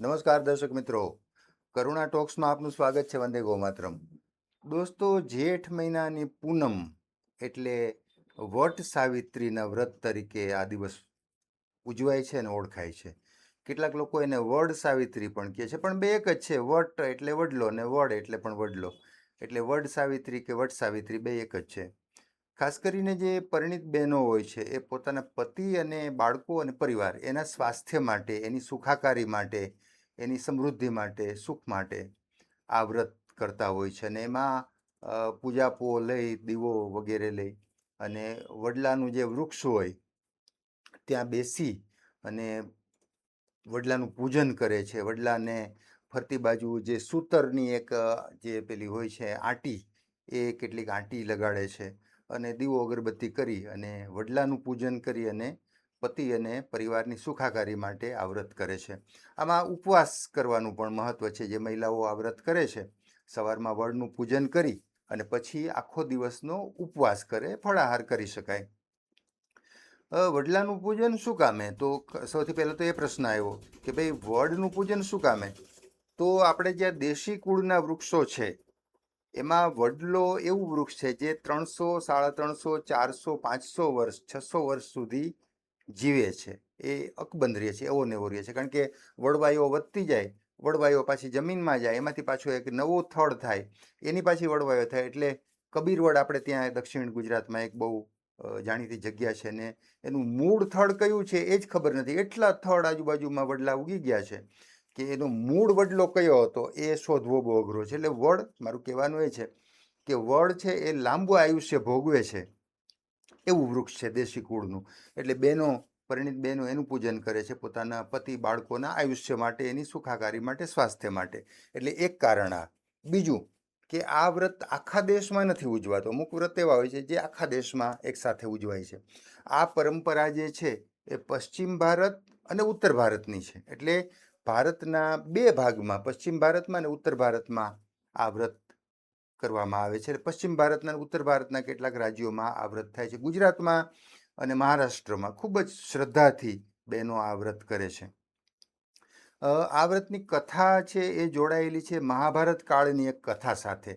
નમસ્કાર દર્શક મિત્રો, કરુણા ટોક્સમાં આપનું સ્વાગત છે. વંદે ગોમાતરમ. દોસ્તો, જેઠ મહિનાની પૂનમ એટલે વટ સાવિત્રીના વ્રત તરીકે આ દિવસ ઉજવાય છે અને ઓળખાય છે. કેટલાક લોકો એને વડ સાવિત્રી પણ કહે છે, પણ બે એક જ છે. વટ એટલે વડલો ને વડ એટલે પણ વડલો, એટલે વડ સાવિત્રી કે વટ સાવિત્રી બે એક જ છે. ખાસ કરીને જે પરિણીત બહેનો હોય છે એ પોતાના પતિ અને બાળકો અને પરિવાર એના સ્વાસ્થ્ય માટે, એની સુખાકારી માટે, એની સમૃદ્ધિ માટે, સુખ માટે આ વ્રત કરતા હોય છે. અને એમાં પૂજાપો લઈ, દીવો વગેરે લઈ અને વડલાનું જે વૃક્ષ હોય ત્યાં બેસી અને વડલાનું પૂજન કરે છે. વડલાને ફરતી બાજુ જે સૂતરની એક જે પેલી હોય છે આંટી, એ કેટલીક આંટી લગાડે છે અને દીવો અગરબત્તી કરી અને વડલાનું પૂજન કરી અને પતિ અને પરિવારની સુખાકારી માટે આ વ્રત કરે છે. આમાં ઉપવાસ કરવાનું પણ મહત્વ છે. જે મહિલાઓ આ વ્રત કરે છે સવારમાં વડનું પૂજન કરી અને પછી આખો દિવસનો ઉપવાસ કરે, ફળાહાર કરી શકાય. વડલાનું પૂજન શું કામે? તો સૌથી પહેલાં તો એ પ્રશ્ન આવ્યો કે ભાઈ વડનું પૂજન શું કામે? તો આપણે જ્યાં દેશી કુળના વૃક્ષો છે એમાં વડલો એવું વૃક્ષ છે જે 300, 350, 400, 500 વર્ષ, 600 વર્ષ સુધી જીવે છે. એ અકબંધ છે, એવો ને એવો રહે છે. કારણ કે વડવાઈઓ વધતી જાય, વડવાઈઓ પાછી જમીનમાં જાય, એમાંથી પાછો એક નવો થડ થાય, એની પાછી વડવાઈઓ થાય. એટલે કબીરવડ આપણે ત્યાં દક્ષિણ ગુજરાતમાં એક બહુ જાણીતી જગ્યા છે ને એનું મૂળ થડ કયું છે એ જ ખબર નથી. એટલા થડ આજુબાજુમાં વડલા ઉગી ગયા છે કે એનો મૂળ વડલો કયો હતો એ શોધવો બહુ અઘરો છે. એટલે વડ, મારું કહેવાનું એ છે કે વડ છે એ લાંબુ આયુષ્ય ભોગવે છે એવું વૃક્ષ છે દેશી કુળનું. એટલે બહેનો, પરિણીત બહેનો એનું પૂજન કરે છે પોતાના પતિ બાળકોના આયુષ્ય માટે, એની સુખાકારી માટે, સ્વાસ્થ્ય માટે. એટલે એક કારણ આ. બીજું કે આ વ્રત આખા દેશમાં નથી ઉજવાતો. અમુક વ્રત એવા હોય છે જે આખા દેશમાં એકસાથે ઉજવાય છે. આ પરંપરા જે છે એ પશ્ચિમ ભારત અને ઉત્તર ભારતની છે. એટલે ભારતના બે ભાગમાં, પશ્ચિમ ભારતમાં અને ઉત્તર ભારતમાં આ વ્રત કરવામાં આવે છે. પશ્ચિમ ભારતના અને ઉત્તર ભારતના કેટલાક રાજ્યોમાં આ વ્રત થાય છે. ગુજરાતમાં અને મહારાષ્ટ્રમાં ખૂબ જ શ્રદ્ધાથી બહેનો આ વ્રત કરે છે. આ વ્રતની કથા છે એ જોડાયેલી છે મહાભારત કાળની એક કથા સાથે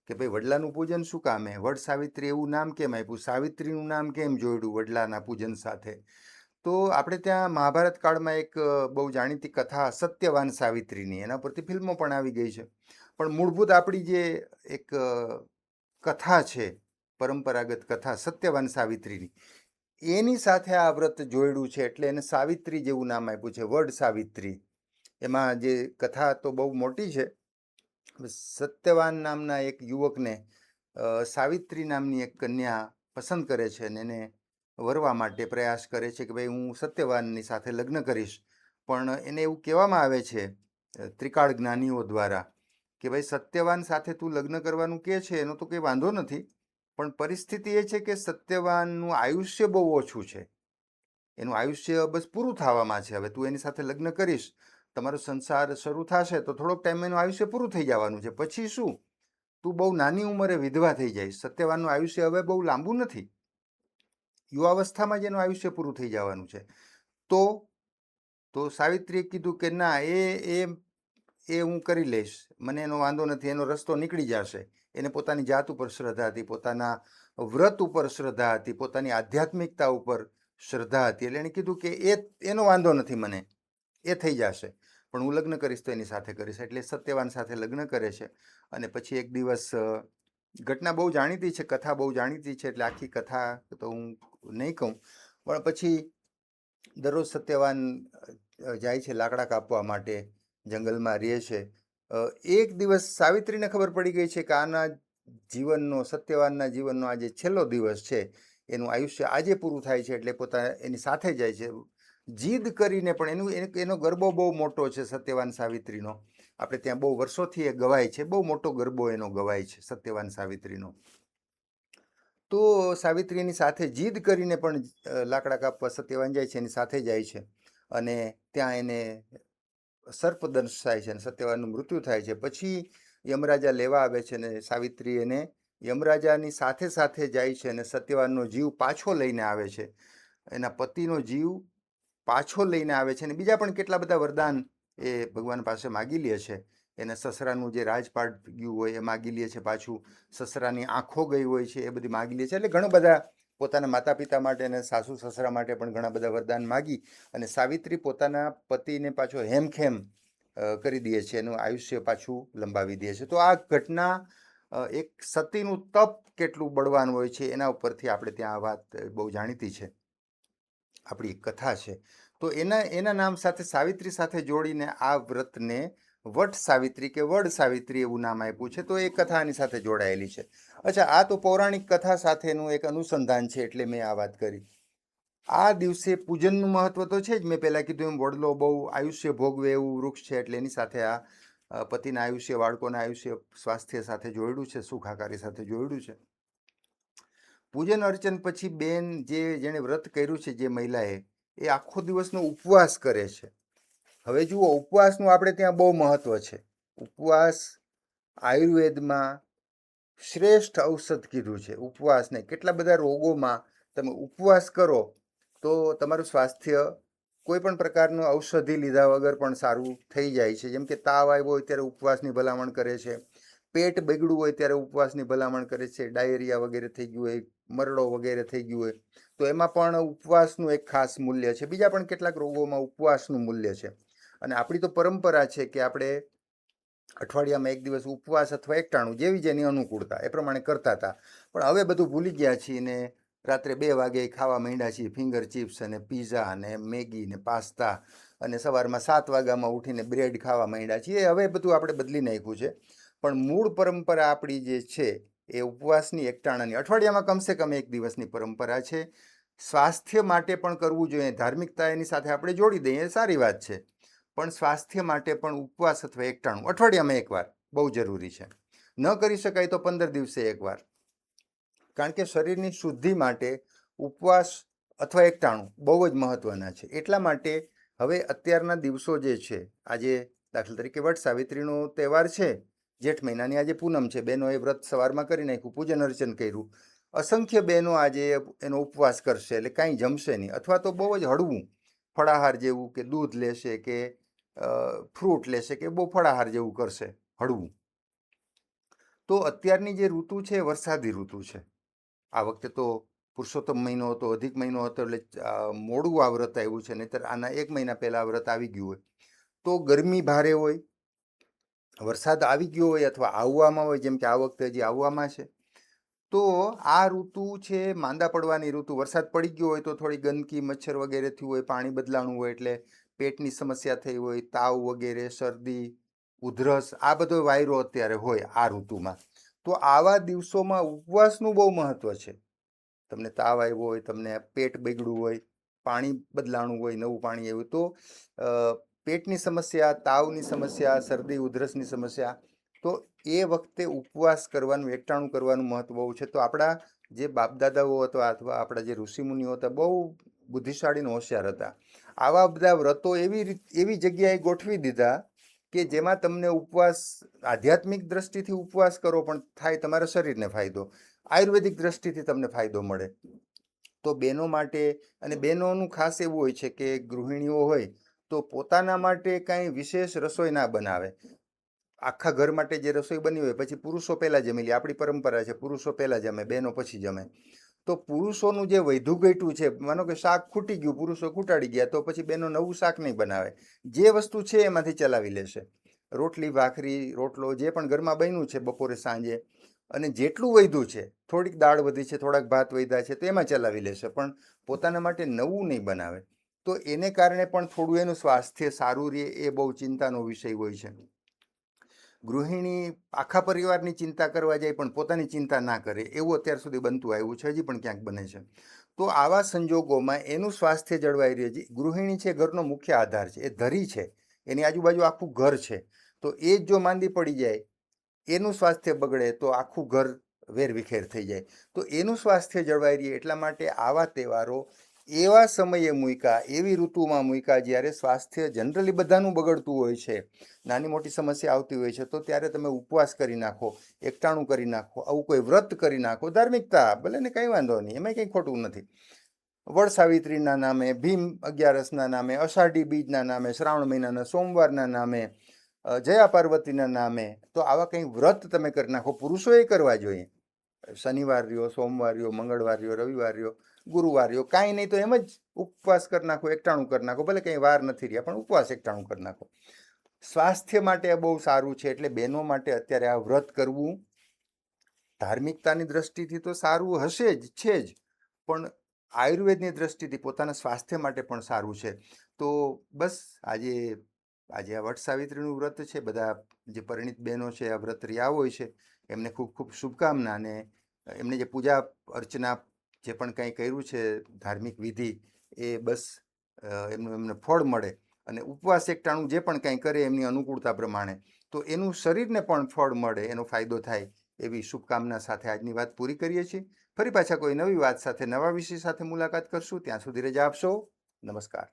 કે ભાઈ વડલાનું પૂજન શું કામે? વડ સાવિત્રી એવું નામ કેમ આપ્યું? સાવિત્રીનું નામ કેમ જોડ્યું વડલાના પૂજન સાથે? તો આપણે ત્યાં મહાભારત કાળમાં એક બહુ જાણીતી કથા સત્યવાન સાવિત્રીની, એના પરથી ફિલ્મો પણ આવી ગઈ છે. પણ મૂળભૂત આપણી જે એક કથા છે, પરંપરાગત કથા સત્યવાન સાવિત્રીની, એની સાથે આ વ્રત જોડ્યું છે. એટલે એને સાવિત્રી જેવું નામ આપ્યું છે, વડ સાવિત્રી. એમાં જે કથા તો બહુ મોટી છે. સત્યવાન નામના એક યુવકને સાવિત્રી નામની એક કન્યા પસંદ કરે છે અને એને વરવા માટે પ્રયાસ કરે છે કે ભાઈ હું સત્યવાનની સાથે લગ્ન કરીશ. પણ એને એવું કહેવામાં આવે છે ત્રિકાળ જ્ઞાનીઓ દ્વારા કે ભાઈ સત્યવાન સાથે તું લગ્ન કરવાનું કહે છે એનો તો કંઈ વાંધો નથી, પણ પરિસ્થિતિ એ છે કે સત્યવાનનું આયુષ્ય બહુ ઓછું છે. એનું આયુષ્ય બસ પૂરું થવામાં છે. હવે તું એની સાથે લગ્ન કરીશ, તમારો સંસાર શરૂ થશે તો થોડોક ટાઈમ એનું આયુષ્ય પૂરું થઈ જવાનું છે. પછી શું? તું બહુ નાની ઉંમરે વિધવા થઈ જઈશ. સત્યવાનનું આયુષ્ય હવે બહુ લાંબુ નથી, યુવાવસ્થામાં જ એનું આયુષ્ય પૂરું થઈ જવાનું છે. તો સાવિત્રીએ કીધું કે ના, એ હું કરી લઈશ, મને એનો વાંધો નથી, એનો રસ્તો નીકળી જશે. એને પોતાની જાત ઉપર શ્રદ્ધા હતી, પોતાના વ્રત ઉપર શ્રદ્ધા હતી, પોતાની આધ્યાત્મિકતા ઉપર શ્રદ્ધા હતી. એટલે એને કીધું કે એનો વાંધો નથી, મને એ થઈ જશે, પણ હું લગ્ન કરીશ તો એની સાથે કરીશ. એટલે સત્યવાન સાથે લગ્ન કરે છે. અને પછી એક દિવસ, ઘટના બહુ જાણીતી છે, કથા બહુ જાણીતી છે, એટલે આખી કથા તો હું નહીં કહું, પણ પછી દરરોજ સત્યવાન જાય છે લાકડા કાપવા માટે, જંગલમાં રહે છે. એક દિવસ સાવિત્રીને ખબર પડી ગઈ છે કે આના જીવનનો, સત્યવાનના જીવનનો આજે છેલ્લો દિવસ છે, એનું આયુષ્ય આજે પૂરું થાય છે. એટલે પોતા એની સાથે જાય છે જીદ કરીને. પણ એનો ગરબો બહુ મોટો છે સત્યવાન સાવિત્રીનો. આપણે ત્યાં બહુ વર્ષોથી એ ગવાય છે, બહુ મોટો ગરબો એનો ગવાય છે સત્યવાન સાવિત્રીનો. તો સાવિત્રીની સાથે જીદ કરીને પણ લાકડા કાપવા સત્યવાન જાય છે, એની સાથે જાય છે. અને ત્યાં એને સર્પદંશ થાય છે અને સત્યવાનનું મૃત્યુ થાય છે. પછી યમરાજા લેવા આવે છે અને સાવિત્રી એને યમરાજાની સાથે સાથે જાય છે અને સત્યવાનનો જીવ પાછો લઈને આવે છે, એના પતિનો જીવ પાછો લઈને આવે છે. અને બીજા પણ કેટલા બધા વરદાન એ ભગવાન પાસે માગી લે છે. એને સસરાનું જે રાજપાટ ગયું હોય એ માગી લે છે, પાછું સસરાની આંખો ગઈ હોય છે એ બધી માગી લે છે. એટલે ઘણા બધા પોતાના માતા પિતા માટે અને સાસુ સસરા માટે પણ ઘણા બધા વરદાન માગી અને સાવિત્રી પોતાના પતિને પાછો હેમખેમ કરી દે છે, એનું આયુષ્ય પાછું લંબાવી દે છે. તો આ ઘટના એક સતીનું તપ કેટલું બળવાન હોય છે એના ઉપરથી આપણે ત્યાં આ વાત બહુ જાણીતી છે, આપણી એક કથા છે. તો એના નામ સાથે સાવિત્રી સાથે જોડીને આ વ્રતને વટ સાવિત્રી કે વડ સાવિત્રી એવું નામ આપ્યું છે. તો એ કથાની સાથે જોડાયેલી છે. અચ્છા, આ તો પૌરાણિક કથા સાથેનું એક અનુસંધાન છે એટલે મેં આ વાત કરી. આ દિવસે પૂજનનું મહત્વ તો છે જ. મેં પહેલાં કીધું એમ વડલો બહુ આયુષ્ય ભોગવે એવું વૃક્ષ છે, એટલે એની સાથે આ પતિના આયુષ્ય, બાળકોના આયુષ્ય, સ્વાસ્થ્ય સાથે જોડ્યું છે, સુખાકારી સાથે જોડ્યું છે. પૂજન અર્ચન પછી બેન જેણે વ્રત કર્યું છે, જે મહિલાએ, એ આખો દિવસનો ઉપવાસ કરે છે. હવે જુઓ, ઉપવાસનું આપણે ત્યાં બહુ મહત્વ છે. ઉપવાસ આયુર્વેદમાં શ્રેષ્ઠ ઔષધ કીધું છે. ઉપવાસને કેટલા બધા રોગોમાં તમે ઉપવાસ કરો તો તમારું સ્વાસ્થ્ય કોઈ પણ પ્રકારનું ઔષધિ લીધા વગર પણ સારું થઈ જાય છે. જેમ કે તાવ આવ્યો હોય ત્યારે ઉપવાસની ભલામણ કરે છે, પેટ બગડ્યું હોય ત્યારે ઉપવાસની ભલામણ કરે છે, ડાયેરિયા વગેરે થઈ ગયું હોય, મરડો વગેરે થઈ ગયું હોય તો એમાં પણ ઉપવાસનું એક ખાસ મૂલ્ય છે. બીજા પણ કેટલાક રોગોમાં ઉપવાસનું મૂલ્ય છે. અને આપણી તો પરંપરા છે કે આપણે અઠવાડિયામાં એક દિવસ ઉપવાસ અથવા એકટાણું, જેવી જેની અનુકૂળતા એ પ્રમાણે કરતા હતા. પણ હવે બધું ભૂલી ગયા છીએ ને રાત્રે 2 વાગે ખાવા માંડ્યા છીએ ફિંગર ચિપ્સ અને પીઝા અને મેગી ને પાસ્તા, અને સવારમાં 7 વાગ્યામાં ઉઠીને બ્રેડ ખાવા માંડ્યા છીએ. હવે બધું આપણે બદલી નાખ્યું છે. પણ મૂળ પરંપરા આપણી જે છે એ ઉપવાસની, એકટાણાની, અઠવાડિયામાં કમસે કમ એક દિવસની પરંપરા છે. સ્વાસ્થ્ય માટે પણ કરવું જોઈએ. ધાર્મિકતા એની સાથે આપણે જોડી દઈએ એ સારી વાત છે, પણ સ્વાસ્થ્ય માટે પણ ઉપવાસ અથવા એકટાણું અઠવાડિયામાં એકવાર બહુ જરૂરી છે. ન કરી શકાય તો 15 દિવસે એકવાર. કારણ કે શરીરની શુદ્ધિ માટે ઉપવાસ અથવા એકટાણું બહુ જ મહત્વના છે. એટલા માટે હવે અત્યારના દિવસો જે છે, આજે દાખલા તરીકે વટ સાવિત્રીનો તહેવાર છે, જેઠ મહિનાની આજે પૂનમ છે, બહેનોએ વ્રત સવારમાં કરી નાખ્યું, પૂજન અર્ચન કર્યું. અસંખ્ય બહેનો આજે એનો ઉપવાસ કરશે, એટલે કાંઈ જમશે નહીં, અથવા તો બહુ જ હળવું ફળાહાર જેવું, કે દૂધ લેશે કે ફ્રૂટ લેશે કે બહુ ફળાહાર જેવું કરશે, હળવું. તો અત્યારની જે ઋતુ છે વરસાદી ઋતુ છે. આ વખતે તો પુરુષોત્તમ મહિનો હતો, અધિક મહિનો હતો, એટલે મોડું આ વ્રત આવ્યું છે. નહીંતર આના 1 મહિના પહેલા વ્રત આવી ગયું હોય તો ગરમી ભારે હોય, વરસાદ આવી ગયો હોય અથવા આવવામાં હોય, જેમ કે આ વખતે હજી આવવામાં છે. તો આ ઋતુ છે માંદા પડવાની ઋતુ. વરસાદ પડી ગયો હોય તો થોડી ગંદકી, મચ્છર વગેરે થયું હોય, પાણી બદલાણું હોય, એટલે પેટની સમસ્યા થઈ હોય, તાવ વગેરે, શરદી, ઉધરસ, આ બધો વાયરો અત્યારે હોય આ ઋતુમાં. તો આવા દિવસોમાં ઉપવાસનું બહુ મહત્વ છે. તમને તાવ આવ્યો હોય, તમને પેટ બગડ્યું હોય, પાણી બદલાણું હોય, નવું પાણી આવ્યું, તો પેટની સમસ્યા, તાવની સમસ્યા, શરદી ઉધરસની સમસ્યા, તો એ વખતે ઉપવાસ કરવાનું, એકટાણું કરવાનું મહત્વ બહુ છે. તો આપણા જે બાપદાદાઓ હતા અથવા આપણા જે ઋષિમુનિઓ હતા, બહુ બુદ્ધિશાળી અને હોશિયાર હતા. આવા બધા વ્રતો એવી જગ્યાએ ગોઠવી દીધા કે જેમાં તમને ઉપવાસ, આધ્યાત્મિક દ્રષ્ટિથી ઉપવાસ કરો પણ થાય તમારા શરીરને ફાયદો, આયુર્વેદિક દ્રષ્ટિથી તમને ફાયદો મળે. તો બહેનો માટે, અને બહેનોનું ખાસ એવું હોય છે કે ગૃહિણીઓ હોય તો પોતાના માટે કાંઈ વિશેષ રસોઈ ના બનાવે. આખા ઘર માટે જે રસોઈ બની હોય પછી પુરુષો પહેલાં જમી લે. આપણી પરંપરા છે પુરુષો પહેલાં જમે, બહેનો પછી જમે. તો પુરુષોનું જે વૈધું ઘટ્યું છે, માનો કે શાક ખૂટી ગયું, પુરુષો ખૂટાડી ગયા, તો પછી બહેનો નવું શાક નહીં બનાવે. જે વસ્તુ છે એમાંથી ચલાવી લેશે. રોટલી, ભાખરી, રોટલો, જે પણ ઘરમાં બન્યું છે બપોરે સાંજે, અને જેટલું વધ્યું છે, થોડીક દાળ વધી છે, થોડાક ભાત વધ્યા છે, તો એમાં ચલાવી લેશે, પણ પોતાના માટે નવું નહીં બનાવે. તો એને કારણે પણ થોડું એનું સ્વાસ્થ્ય સારું રહે, એ બહુ ચિંતાનો વિષય હોય છે. ગૃહિણી આખા પરિવારની ચિંતા કરવા જાય પણ પોતાની ચિંતા ના કરે, એવું અત્યાર સુધી બનતું આવ્યું છે, હજી પણ ક્યાંક બને છે. તો આવા સંજોગોમાં એનું સ્વાસ્થ્ય જળવાઈ રહે છે. ગૃહિણી છે ઘરનો મુખ્ય આધાર છે, એ ધરી છે, એની આજુબાજુ આખું ઘર છે. તો એ જ જો માંદી પડી જાય, એનું સ્વાસ્થ્ય બગડે તો આખું ઘર વેરવિખેર થઈ જાય. તો એનું સ્વાસ્થ્ય જળવાઈ રહે એટલા માટે આવા તહેવારો એવા સમયે મૂક્યા, એવી ઋતુમાં મૂક્યા જ્યારે સ્વાસ્થ્ય જનરલી બધાનું બગડતું હોય છે, નાની મોટી સમસ્યા આવતી હોય છે. તો ત્યારે તમે ઉપવાસ કરી નાખો, એકટાણું કરી નાખો, આવું કોઈ વ્રત કરી નાખો, ધાર્મિકતા ભલે ને કંઈ વાંધો નહીં, એમાં કંઈ ખોટું નથી. વડ સાવિત્રીના નામે, ભીમ અગિયારસના નામે, અષાઢી બીજના નામે, શ્રાવણ મહિનાના સોમવારના નામે, જયા પાર્વતીના નામે, તો આવા કંઈ વ્રત તમે કરી નાખો. પુરુષોએ કરવા જોઈએ. શનિવાર રહ્યો, સોમવાર રહ્યો, મંગળવાર રહ્યો, રવિવાર રહ્યો, ગુરુવાર રહ્યો, કાંઈ નહીં તો એમ જ ઉપવાસ કરી નાખો, એકટાણું કરી નાખો. ભલે કંઈ વાર નથી રહ્યા પણ ઉપવાસ એકટાણું કરી નાખો. સ્વાસ્થ્ય માટે બહુ સારું છે. એટલે બહેનો માટે અત્યારે આ વ્રત કરવું ધાર્મિકતાની દ્રષ્ટિથી તો સારું હશે જ, છે જ, પણ આયુર્વેદની દ્રષ્ટિથી પોતાના સ્વાસ્થ્ય માટે પણ સારું છે. તો બસ આજે આ વટ સાવિત્રીનું વ્રત છે, બધા જે પરિણીત બહેનો છે આ વ્રત રહ્યા હોય છે એમને ખૂબ ખૂબ શુભકામના. અને એમને જે પૂજા અર્ચના જે પણ કંઈ કર્યું છે ધાર્મિક વિધિ, એ બસ એમને ફળ મળે. અને ઉપવાસ એકટાણું જે પણ કંઈ કરે એમની અનુકૂળતા પ્રમાણે, તો એનું શરીરને પણ ફળ મળે, એનો ફાયદો થાય, એવી શુભકામના સાથે આજની વાત પૂરી કરીએ છીએ. ફરી પાછા કોઈ નવી વાત સાથે, નવા વિષય સાથે મુલાકાત કરશું. ત્યાં સુધી રજા આપશો. નમસ્કાર.